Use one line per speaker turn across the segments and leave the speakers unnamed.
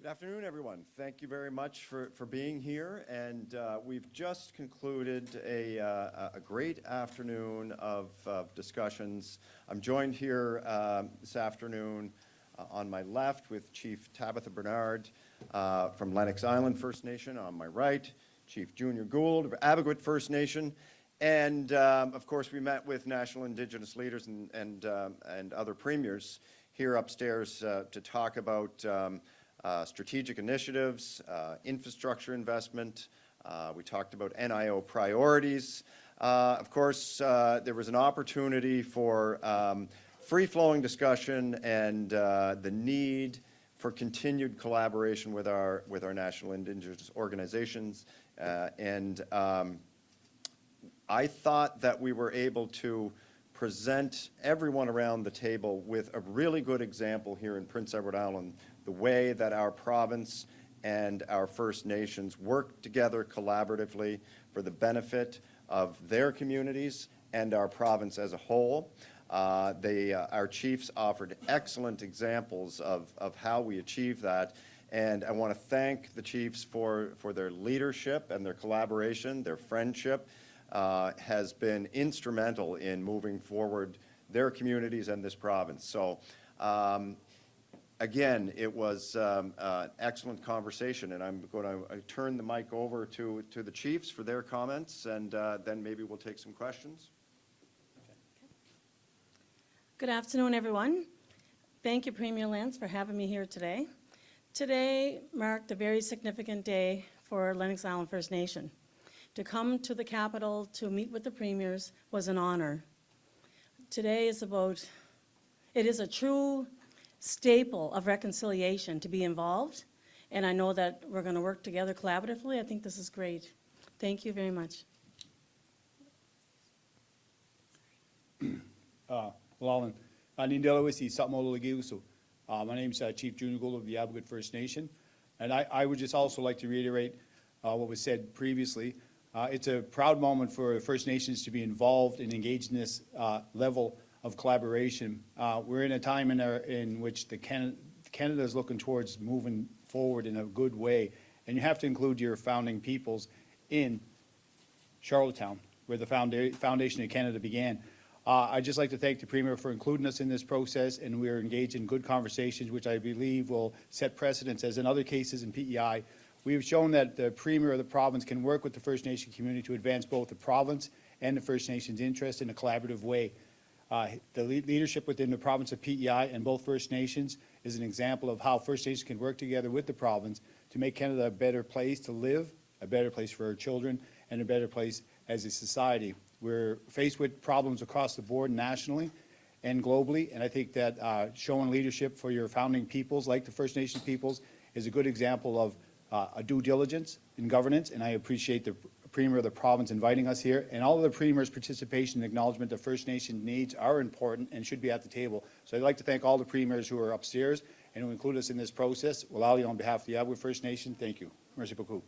Good afternoon, everyone. Thank you very much for being here. And we've just concluded a great afternoon of discussions. I'm joined here this afternoon on my left with Chief Tabatha Bernard from Lennox Island First Nation. On my right, Chief Junior Gould of Abegweit First Nation. And of course, we met with national Indigenous leaders and other premiers here upstairs to talk about strategic initiatives, infrastructure investment. We talked about NIO priorities. Of course, there was an opportunity for free-flowing discussion and the need for continued collaboration with our national Indigenous organizations. I thought that we were able to present everyone around the table with a really good example here in Prince Edward Island, the way that our province and our First Nations work together collaboratively for the benefit of their communities and our province as a whole. Our chiefs offered excellent examples of how we achieve that. And I want to thank the chiefs for their leadership and their collaboration, their friendship. Has been instrumental in moving forward their communities and this province. So again, it was an excellent conversation, and I'm going to turn the mic over to the chiefs for their comments, and then maybe we'll take some questions.
Good afternoon, everyone. Thank you, Premier Lantz, for having me here today. Today marked a very significant day for Lennox Island First Nation. To come to the capital to meet with the premiers was an honor. Today is it is a true staple of reconciliation to be involved, and I know that we're going to work together collaboratively. I think this is great. Thank you very much.
My name's Chief Junior Gould of the Abegweit First Nation, and I would just also like to reiterate what was said previously. It's a proud moment for First Nations to be involved and engaged in this level of collaboration. We're in a time in which Canada is looking towards moving forward in a good way, and you have to include your founding peoples in Charlottetown, where the foundation of Canada began. I'd just like to thank the Premier for including us in this process, and we're engaged in good conversations, which I believe will set precedents, as in other cases in P.E.I. We have shown that the Premier of the province can work with the First Nation community to advance both the province and the First Nations' interest in a collaborative way. The leadership within the province of P.E.I. and both First Nations is an example of how First Nations can work together with the province to make Canada a better place to live, a better place for our children, and a better place as a society. We're faced with problems across the board nationally and globally, and I think that showing leadership for your founding peoples, like the First Nation peoples, is a good example of a due diligence in governance, and I appreciate the Premier of the province inviting us here, and all of the Premier's participation and acknowledgement of First Nation needs are important and should be at the table. So I'd like to thank all the Premiers who are upstairs and who include us in this process. Walali, on behalf of the Abegweit First Nation, thank you. Merci beaucoup.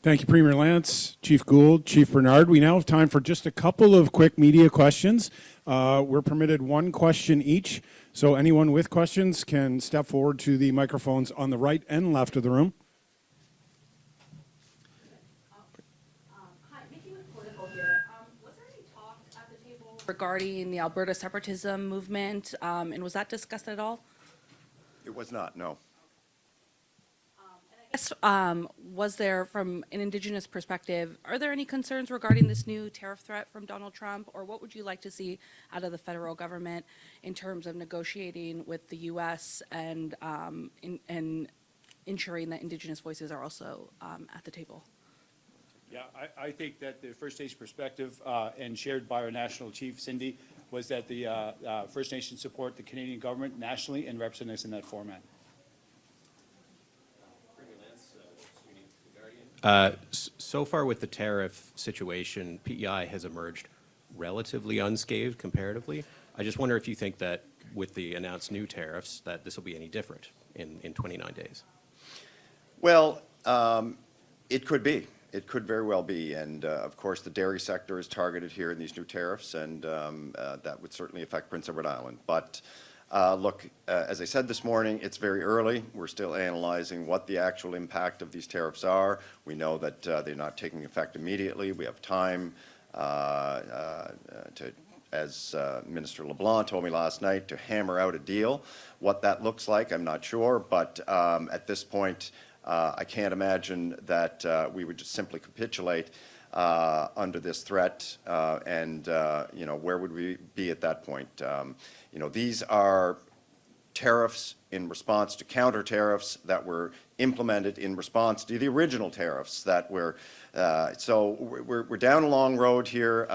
Thank you, Premier Lantz, Chief Gould, Chief Bernard. We now have time for just a couple of quick media questions. We're permitted one question each, so anyone with questions can step forward to the microphones on the right and left of the room.
Hi, making it political here. Was there any talk at the table regarding the Alberta separatism movement, and was that discussed at all?
It was not, no.
Was there, from an Indigenous perspective, are there any concerns regarding this new tariff threat from Donald Trump, or what would you like to see out of the federal government in terms of negotiating with the U.S. and ensuring that Indigenous voices are also at the table?
Yeah, I think that the First Nation perspective, and shared by our National Chief, Cindy, was that the First Nations support the Canadian government nationally and represent us in that format.
So far with the tariff situation, P.E.I. has emerged relatively unscathed comparatively. I just wonder if you think that with the announced new tariffs that this will be any different in 29 days.
Well, it could be. It could very well be. And of course, the dairy sector is targeted here in these new tariffs, and that would certainly affect Prince Edward Island. But Look, as I said this morning, it's very early. We're still analyzing what the actual impact of these tariffs are. We know that they're not taking effect immediately. We have time as Minister LeBlanc told me last night, to hammer out a deal. What that looks like, I'm not sure, but at this point, I can't imagine that we would just simply capitulate under this threat, and where would we be at that point? These are tariffs in response to counter tariffs that were implemented in response to the original tariffs that were. So we're down a long road here.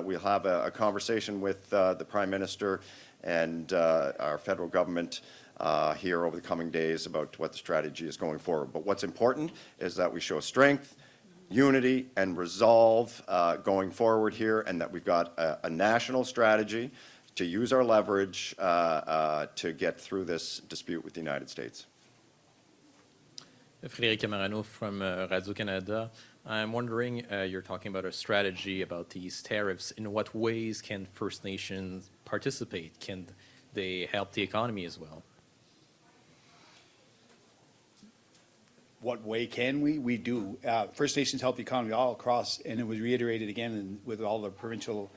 We'll have a conversation with the Prime Minister and our federal government here over the coming days about what the strategy is going forward. But what's important is that we show strength, unity, and resolve going forward here, and that we've got a national strategy to use our leverage to get through this dispute with the United States.
Frédéric Camarano from Radio-Canada. I'm wondering, you're talking about a strategy about these tariffs. In what ways can First Nations participate? Can they help the economy as well?
What way can we? We do. First Nations help the economy all across, and it was reiterated again with all the provincial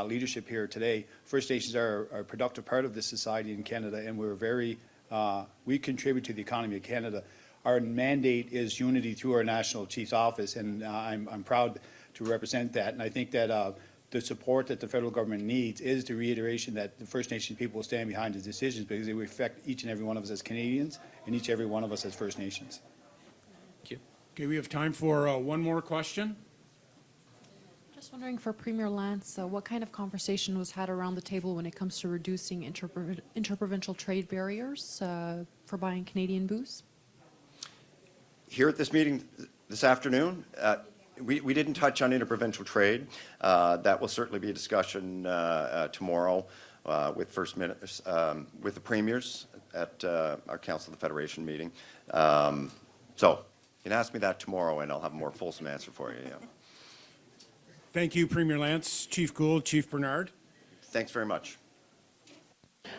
leadership here today. First Nations are a productive part of this society in Canada, and we contribute to the economy of Canada. Our mandate is unity through our National Chief's Office, and I'm proud to represent that. And I think that the support that the federal government needs is the reiteration that the First Nation people will stand behind the decisions, because they will affect each and every one of us as Canadians and each and every one of us as First Nations.
Thank you.
Okay, we have time for one more question.
Just wondering for Premier Lantz, what kind of conversation was had around the table when it comes to reducing interprovincial trade barriers for buying Canadian booze?
Here at this meeting this afternoon, we didn't touch on interprovincial trade. That will certainly be a discussion tomorrow with with the premiers at our Council of the Federation meeting. So you can ask me that tomorrow, and I'll have a more fulsome answer for you. Yeah.
Thank you, Premier Lantz, Chief Gould, Chief Bernard.
Thanks very much.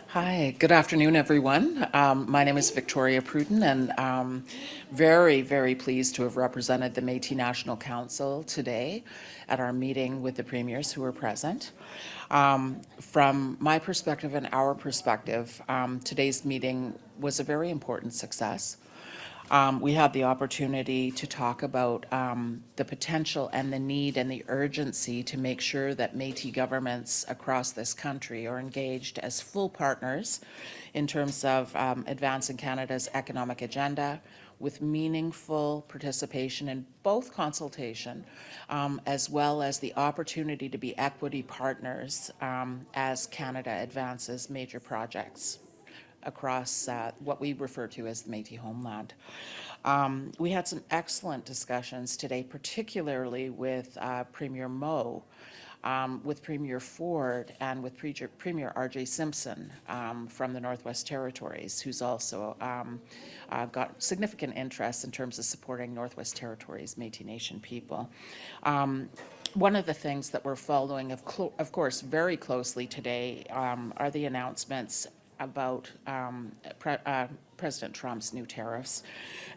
Hi, good afternoon, everyone. My name is Victoria Pruden, and I'm very, very pleased to have represented the Métis National Council today at our meeting with the premiers who were present. From my perspective and our perspective, today's meeting was a very important success. We had the opportunity to talk about the potential and the need and the urgency to make sure that Métis governments across this country are engaged as full partners in terms of advancing Canada's economic agenda, with meaningful participation in both consultation as well as the opportunity to be equity partners as Canada advances major projects across what we refer to as the Métis homeland. We had some excellent discussions today, particularly with Premier Moe, with Premier Ford, and with Premier R.J. Simpson from the Northwest Territories, who's also got significant interest in terms of supporting Northwest Territories Métis Nation people. One of the things that we're following, of course, very closely today are the announcements about President Trump's new tariffs.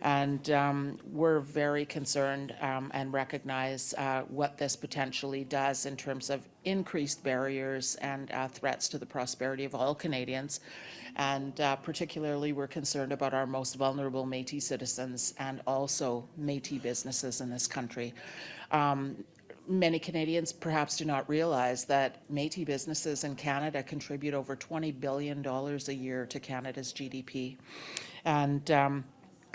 And we're very concerned and recognize what this potentially does in terms of increased barriers and threats to the prosperity of all Canadians. And particularly, we're concerned about our most vulnerable Métis citizens and also Métis businesses in this country. Many Canadians perhaps do not realize that Métis businesses in Canada contribute over $20 billion a year to Canada's GDP. And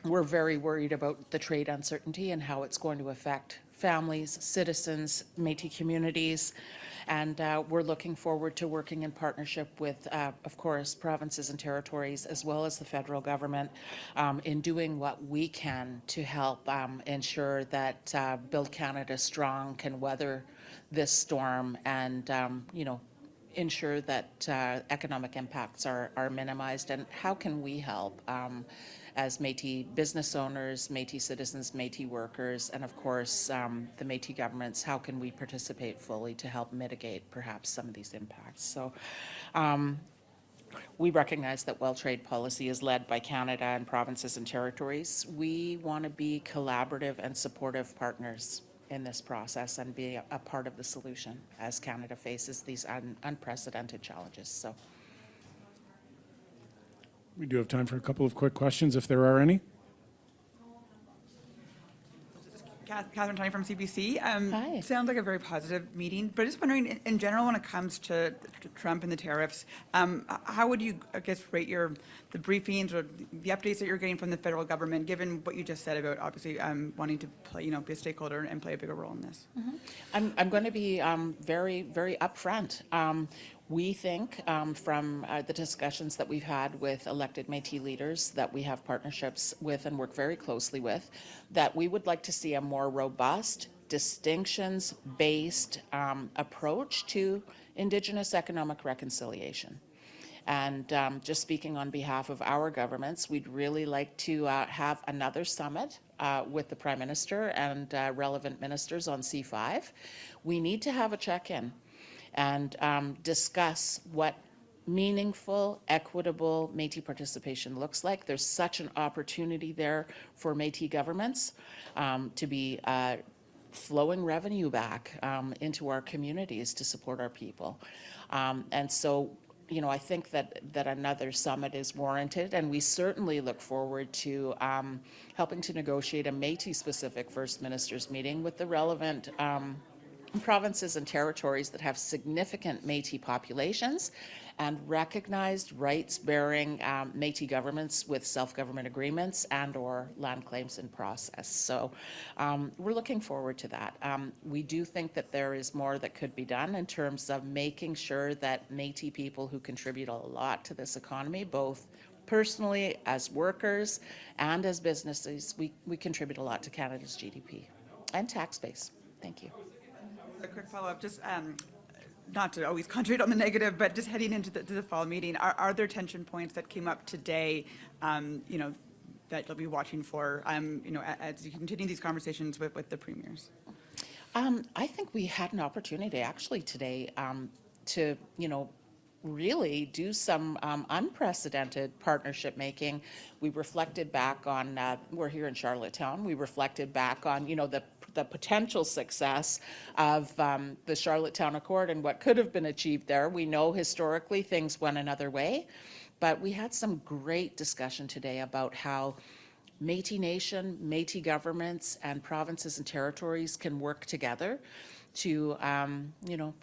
we're very worried about the trade uncertainty and how it's going to affect families, citizens, Métis communities. And we're looking forward to working in partnership with, of course, provinces and territories, as well as the federal government, in doing what we can to help ensure that Build Canada Strong can weather this storm and, ensure that economic impacts are minimized. And how can we help as Métis business owners, Métis citizens, Métis workers, and of course the Métis governments? How can we participate fully to help mitigate perhaps some of these impacts? So We recognize that while trade policy is led by Canada and provinces and territories, we want to be collaborative and supportive partners in this process and be a part of the solution as Canada faces these unprecedented challenges. So,
We do have time for a couple of quick questions, if there are any.
Catherine Tony from CBC.
Hi.
Sounds like a very positive meeting, but just wondering, in general, when it comes to Trump and the tariffs, how would you, I guess, rate the briefings or the updates that you're getting from the federal government, given what you just said about obviously wanting to play, be a stakeholder and play a bigger role in this?
I'm going to be very, very upfront. We think from the discussions that we've had with elected Métis leaders that we have partnerships with and work very closely with, that we would like to see a more robust, distinctions-based approach to Indigenous economic reconciliation. And just speaking on behalf of our governments, we'd really like to have another summit with the Prime Minister and relevant ministers on C5. We need to have a check-in and discuss what meaningful, equitable Métis participation looks like. There's such an opportunity there for Métis governments to be flowing revenue back into our communities to support our people. And so, I think that another summit is warranted, and we certainly look forward to helping to negotiate a Métis-specific First Ministers meeting with the relevant provinces and territories that have significant Métis populations and recognized rights-bearing Métis governments with self-government agreements and/or land claims in process. So we're looking forward to that. We do think that there is more that could be done in terms of making sure that Métis people who contribute a lot to this economy, both personally as workers and as businesses, we contribute a lot to Canada's GDP and tax base. Thank you.
A quick follow-up, just not to always concentrate on the negative, but just heading into the fall meeting, are there tension points that came up today, that you'll be watching for, as you continue these conversations with the premiers?
I think we had an opportunity actually today to, really do some unprecedented partnership making. We reflected back on, we're here in Charlottetown, we reflected back on, the potential success of the Charlottetown Accord and what could have been achieved there. We know historically things went another way, but we had some great discussion today about how Métis Nation, Métis governments, and provinces and territories can work together to,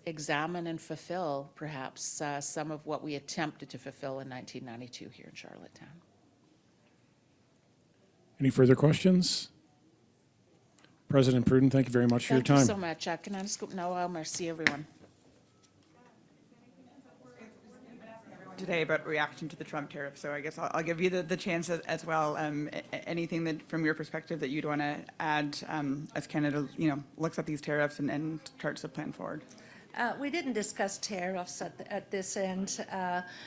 examine and fulfill perhaps some of what we attempted to fulfill in 1992 here in Charlottetown.
Any further questions? President Pruden, thank you very much for your time.
Thank you so much. Merci, everyone.
Today about reaction to the Trump tariff, so I guess I'll give you the chance as well. Anything that, from your perspective, that you'd want to add as Canada, looks at these tariffs and starts to plan forward?
We didn't discuss tariffs at this end.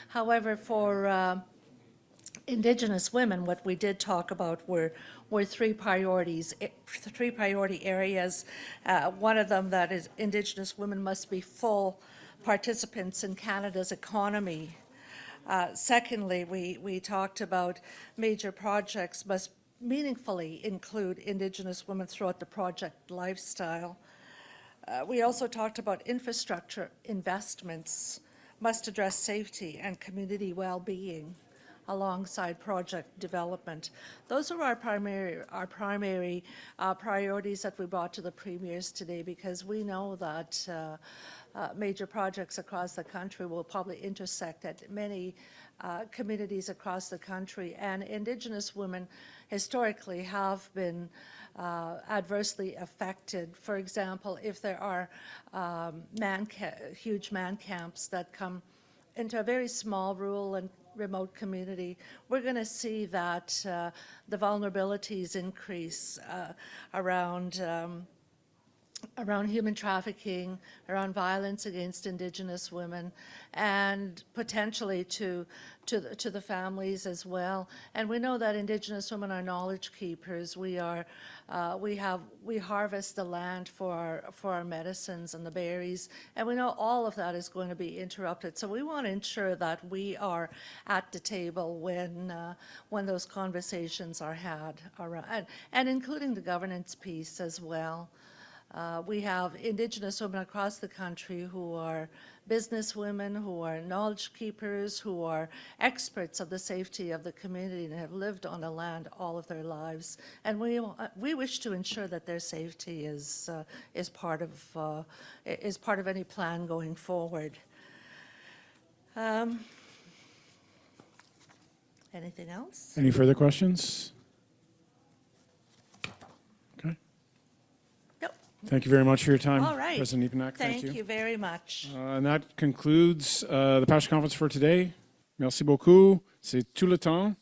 However, for Indigenous women, what we did talk about were three priority areas. One of them, that is Indigenous women must be full participants in Canada's economy. Secondly, we talked about major projects must meaningfully include Indigenous women throughout the project lifestyle. We also talked about infrastructure investments must address safety and community well-being alongside project development. Those are our primary priorities that we brought to the premiers today, because we know that major projects across the country will probably intersect at many communities across the country, and Indigenous women historically have been adversely affected. For example, if there are huge man camps that come into a very small rural and remote community, we're going to see that the vulnerabilities increase around around human trafficking, around violence against Indigenous women, and potentially to the families as well. And we know that Indigenous women are knowledge keepers. We harvest the land for our medicines and the berries, and we know all of that is going to be interrupted. So we want to ensure that we are at the table when those conversations are had around, and including the governance piece as well. We have Indigenous women across the country who are business women, who are knowledge keepers, who are experts of the safety of the community and have lived on the land all of their lives. And we wish to ensure that their safety is part of any plan going forward. Anything else?
Any further questions? Okay.
Nope.
Thank you very much for your time,
All right.
President Nepinak.
Thank you very much.
And that concludes the PASH conference for today. Merci beaucoup. C'est tout le temps.